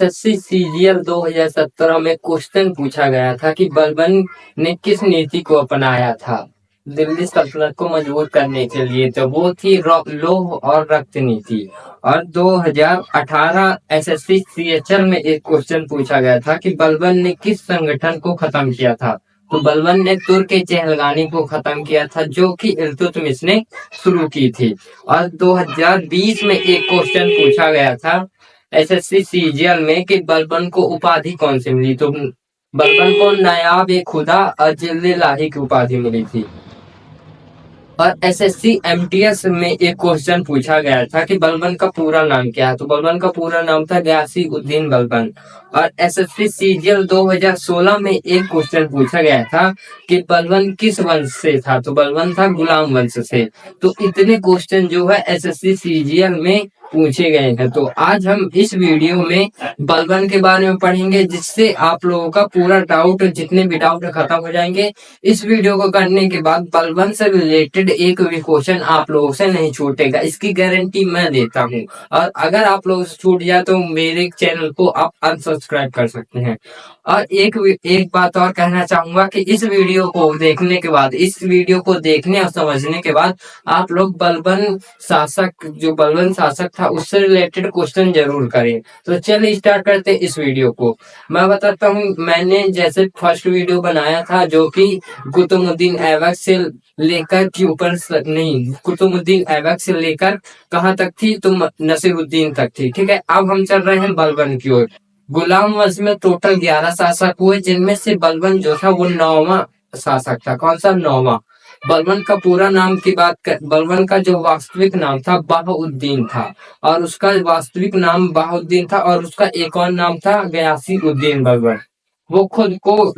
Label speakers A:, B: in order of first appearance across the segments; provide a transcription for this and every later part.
A: SSC CGL 2017 में question पूछा गया था कि बलबन ने किस नीति को अपनाया था दिल्ली सल्तनत को मजबूत करने के लिए। तो वो थी लौह और रक्त नीति। और 2018 एसएससी सीएचएल में एक क्वेश्चन पूछा गया था कि बलबन ने किस संगठन को खत्म किया था। तो बलबन ने तुर्क चहलगानी को खत्म किया था, जो कि इल्तुतमिश ने शुरू की थी। और 2020 में एक क्वेश्चन पूछा गया था एसएससी सीजीएल में कि बलबन को उपाधि कौन सी मिली। तो बलबन को नायाब ए खुदा और जिल्ले लाही की उपाधि मिली थी। और एसएससी एमटीएस में एक क्वेश्चन पूछा गया था कि बलबन का पूरा नाम क्या है। तो बलबन का पूरा नाम था गयासी उद्दीन बलबन। और एसएससी सीजीएल 2016 में एक क्वेश्चन पूछा गया था कि बलबन किस वंश से था। तो बलबन था गुलाम वंश से। तो इतने क्वेश्चन जो है एसएससी सीजीएल में पूछे गए हैं। तो आज हम इस वीडियो में बलबन के बारे में पढ़ेंगे, जिससे आप लोगों का पूरा डाउट, जितने भी डाउट खत्म हो जाएंगे। इस वीडियो को करने के बाद बलबन से रिलेटेड एक भी क्वेश्चन आप लोगों से नहीं छूटेगा, इसकी गारंटी मैं देता हूँ। और अगर आप लोगों से छूट जाए तो मेरे चैनल को आप अनसब्सक्राइब कर सकते हैं। और एक बात और कहना चाहूंगा कि इस वीडियो को देखने के बाद, इस वीडियो को देखने और समझने के बाद आप लोग बलबन शासक, जो बलबन शासक था उससे रिलेटेड क्वेश्चन जरूर करें। तो चलिए स्टार्ट करते हैं इस वीडियो को। मैं बताता हूँ, मैंने जैसे फर्स्ट वीडियो बनाया था जो कि कुतुबुद्दीन ऐबक से लेकर के ऊपर नहीं, कुतुबुद्दीन ऐबक से लेकर कहाँ तक थी, तो नसीरुद्दीन तक थी। ठीक है, अब हम चल रहे हैं बलबन की ओर। गुलाम वंश में टोटल 11 शासक हुए, जिनमें से बलबन जो था वो 9वां शासक था। कौन सा? 9वां। बलबन का पूरा नाम की बात कर, बलबन का जो वास्तविक नाम था बहाउद्दीन था। और उसका वास्तविक नाम बहाउद्दीन था, और उसका एक और नाम था गयासी उद्दीन बलबन। वो खुद को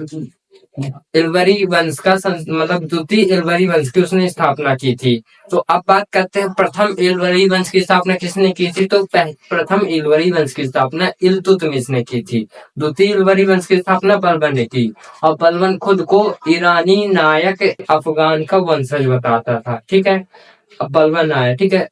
A: इलवरी वंश का मतलब द्वितीय इलवरी वंश की उसने स्थापना की थी। तो अब बात करते हैं प्रथम इलवरी वंश की स्थापना किसने की थी। तो प्रथम इलवरी वंश की स्थापना इल्तुतमिश ने की थी। द्वितीय इलवरी वंश की स्थापना बलबन ने की। और बलबन खुद को ईरानी नायक अफगान का वंशज बताता था। ठीक है, अब बलबन आया। ठीक है,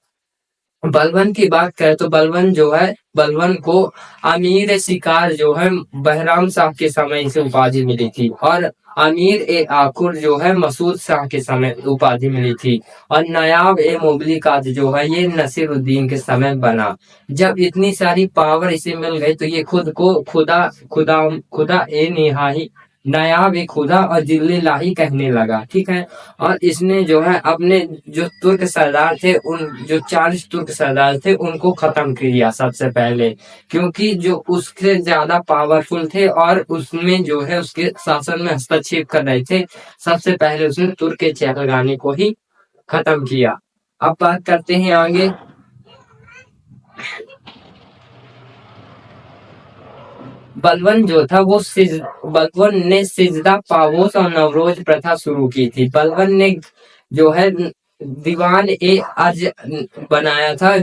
A: बलबन की बात करें तो बलबन जो है, बलबन को अमीर शिकार जो है बहराम शाह के समय से उपाधि मिली थी। और अमीर ए आकुर जो है मसूद शाह के समय उपाधि मिली थी। और नायाब ए मुबलिकात जो है ये नसीरुद्दीन के समय बना। जब इतनी सारी पावर इसे मिल गई तो ये खुद को खुदा खुदा खुदा ए निहाही नायाब ए खुदा और जिल्ले लाही कहने लगा। ठीक है, और इसने जो है अपने जो तुर्क सरदार थे, उन जो 40 तुर्क सरदार थे उनको खत्म किया सबसे पहले, क्योंकि जो उससे ज्यादा पावरफुल थे और उसमें जो है उसके शासन में हस्तक्षेप कर रहे थे। सबसे पहले उसने तुर्क चहलगानी को ही खत्म किया। अब बात करते हैं आगे। बलबन जो था वो बलबन ने सिजदा, पावोस और नवरोज प्रथा शुरू की थी। बलबन ने जो है दीवान ए अर्ज बनाया था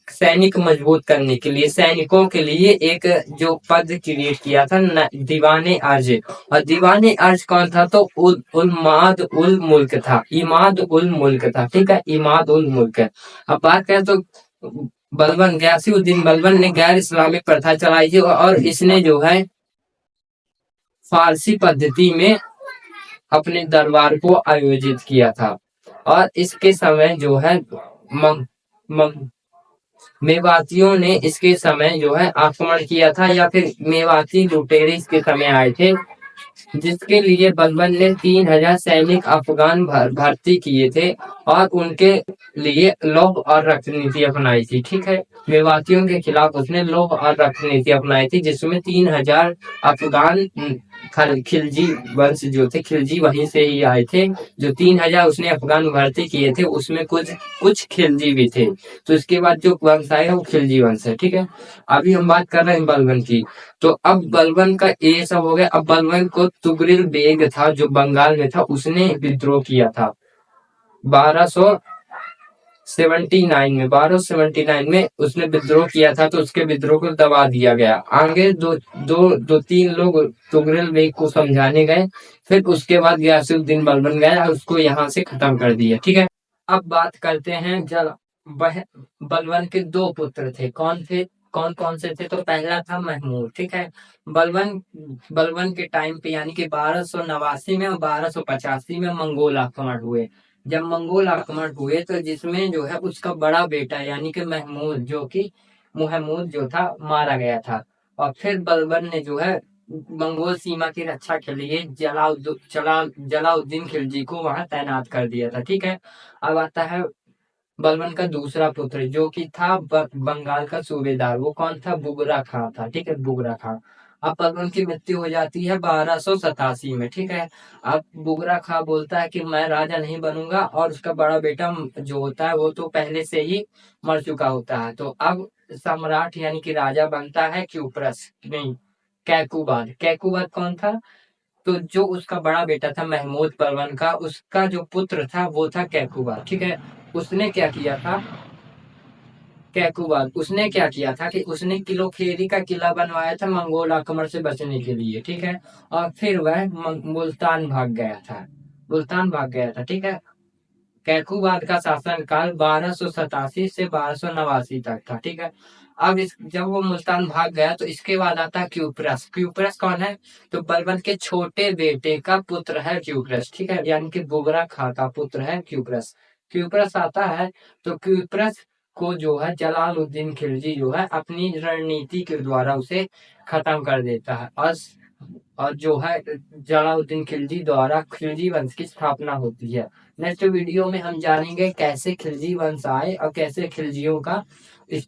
A: सैनिक मजबूत करने के लिए, सैनिकों के लिए एक जो पद क्रिएट किया था दीवाने अर्ज। और दीवाने अर्ज कौन था? तो उलमाद उल मुल्क था, इमाद उल मुल्क था। ठीक है, इमाद उल मुल्क। अब बात करें तो बलबन गयासीउद्दीन बलबन ने गैर इस्लामिक प्रथा चलाई थी, और इसने जो है फारसी पद्धति में अपने दरबार को आयोजित किया था। और इसके समय जो है मेवातियों ने इसके समय जो है आक्रमण किया था, या फिर मेवाती लुटेरे इसके समय आए थे, जिसके लिए बलबन ने 3000 सैनिक अफगान भर्ती किए थे और उनके लिए लौह और रक्त नीति अपनाई थी। ठीक है, मेवातियों के खिलाफ उसने लौह और रक्त नीति अपनाई थी, जिसमें 3000 अफगान खिलजी वंश जो थे, खिलजी वहीं से ही आए थे। जो 3000 उसने अफगान भर्ती किए थे उसमें कुछ खिलजी भी थे। तो इसके बाद जो वंश आएगा वो खिलजी वंश है। ठीक है, अभी हम बात कर रहे हैं बलबन की। तो अब बलबन का ये सब हो गया। अब बलबन को तुगरिल बेग था जो बंगाल में था, उसने विद्रोह किया था 1279 में उसने विद्रोह किया था। तो उसके विद्रोह को दबा दिया गया। आगे दो तीन लोग तुगरिल बेग को समझाने गए, फिर उसके बाद गयासुद्दीन बलबन गया और उसको यहाँ से खत्म कर दिया। ठीक है, अब बात करते हैं बलबन के 2 पुत्र थे। कौन थे? कौन कौन से थे? तो पहला था महमूद, ठीक है। बलबन बलबन के टाइम पे यानी कि 1289 में और 1285 में मंगोल आक्रमण हुए। जब मंगोल आक्रमण हुए तो जिसमें जो है उसका बड़ा बेटा यानी कि महमूद जो था मारा गया था। और फिर बलबन ने जो है मंगोल सीमा की रक्षा के लिए जलाउद्दीन खिलजी को वहां तैनात कर दिया था, ठीक है। अब आता है बलबन का दूसरा पुत्र जो कि था बंगाल का सूबेदार। वो कौन था? बुगरा खां था, ठीक है, बुगरा खां। अब बलबन की मृत्यु हो जाती है 1287 में, ठीक है। अब बुगरा खां बोलता है कि मैं राजा नहीं बनूंगा, और उसका बड़ा बेटा जो होता है वो तो पहले से ही मर चुका होता है। तो अब सम्राट यानी कि राजा बनता है क्यूप्रस, नहीं, कैकुबाद। कैकुबाद कौन था? तो जो उसका बड़ा बेटा था महमूद बलबन का, उसका जो पुत्र था वो था कैकुबाद, ठीक है। उसने क्या किया था? कैकुबाद उसने क्या किया था कि उसने किलो खेरी का किला बनवाया था मंगोल आक्रमण से बचने के लिए, ठीक है। और फिर वह मुल्तान भाग गया था, मुल्तान भाग गया था, ठीक है। कैकुबाद का शासनकाल 1287 से 1289 तक था, ठीक है। अब जब वो मुल्तान भाग गया तो इसके बाद आता है क्यूप्रस। क्यूप्रस कौन है? तो बलबन के छोटे बेटे का पुत्र है क्यूप्रस, ठीक है, यानी कि बुगरा खां का पुत्र है क्यूप्रस। क्यूप्रस आता है तो क्यूप्रस को जो है जलालुद्दीन खिलजी जो है अपनी रणनीति के द्वारा उसे खत्म कर देता है। और जो है जलालुद्दीन खिलजी द्वारा खिलजी वंश की स्थापना होती है। नेक्स्ट वीडियो में हम जानेंगे कैसे खिलजी वंश आए और कैसे खिलजियों का इस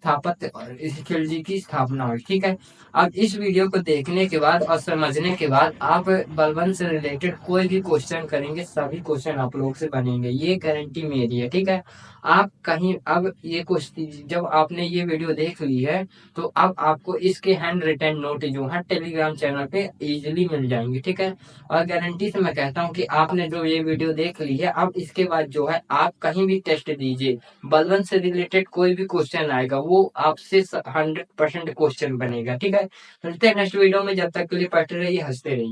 A: खिलजी की स्थापना हुई, ठीक है। अब इस वीडियो को देखने के बाद और समझने के बाद आप बलबन से रिलेटेड कोई भी क्वेश्चन करेंगे, सभी क्वेश्चन आप लोग से बनेंगे, ये गारंटी मेरी है, ठीक है। आप कहीं अब ये क्वेश्चन जब आपने ये वीडियो देख ली है तो अब आपको इसके हैंड रिटन नोट जो है टेलीग्राम चैनल पे इजीली मिल जाएंगे, ठीक है। और गारंटी से मैं कहता हूँ कि आपने जो ये वीडियो देख ली है, अब इसके बाद जो है आप कहीं भी टेस्ट दीजिए, बलवन से रिलेटेड कोई भी क्वेश्चन आएगा वो आपसे 100% क्वेश्चन बनेगा, ठीक है। मिलते हैं नेक्स्ट वीडियो में, जब तक के लिए पढ़ते रहिए, हंसते रहिए।